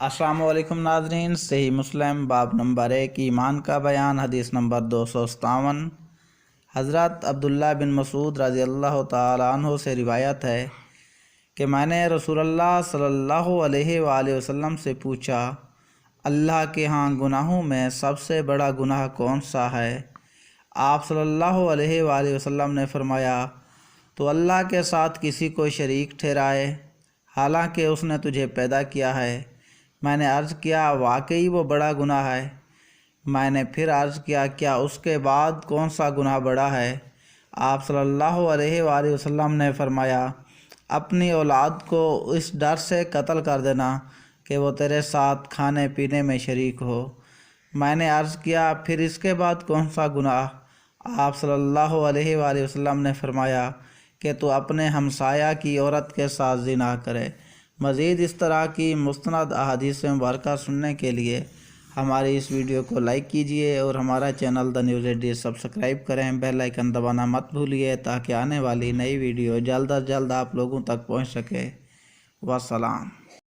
السلام علیکم ناظرین، صحیح مسلم باب نمبر 1 ایمان کا بیان، حدیث نمبر 257۔ حضرت عبداللہ بن مسعود رضی اللہ تعالی عنہ سے روایت ہے کہ میں نے رسول اللہ صلی اللہ علیہ وآلہ وسلم سے پوچھا، اللہ کے ہاں گناہوں میں سب سے بڑا گناہ کون سا ہے؟ آپ صلی اللہ علیہ وآلہ وسلم نے فرمایا، تو اللہ کے ساتھ کسی کو شریک ٹھہرائے حالانکہ اس نے تجھے پیدا کیا ہے۔ میں نے عرض کیا، واقعی وہ بڑا گناہ ہے؟ میں نے پھر عرض کیا، کیا اس کے بعد کون سا گناہ بڑا ہے؟ آپ صلی اللہ علیہ وآلہ وسلم نے فرمایا، اپنی اولاد کو اس ڈر سے قتل کر دینا کہ وہ تیرے ساتھ کھانے پینے میں شریک ہو۔ میں نے عرض کیا، پھر اس کے بعد کون سا گناہ؟ آپ صلی اللہ علیہ وآلہ وسلم نے فرمایا کہ تو اپنے ہمسایہ کی عورت کے ساتھ زنا کرے۔ مزید اس طرح کی مستند احادیث مبارکہ سننے کے لیے ہماری اس ویڈیو کو لائک کیجئے اور ہمارا چینل دا نیوز ایڈی سبسکرائب کریں، بیل آئیکن دبانا مت بھولیے تاکہ آنے والی نئی ویڈیو جلد از جلد آپ لوگوں تک پہنچ سکے۔ والسلام۔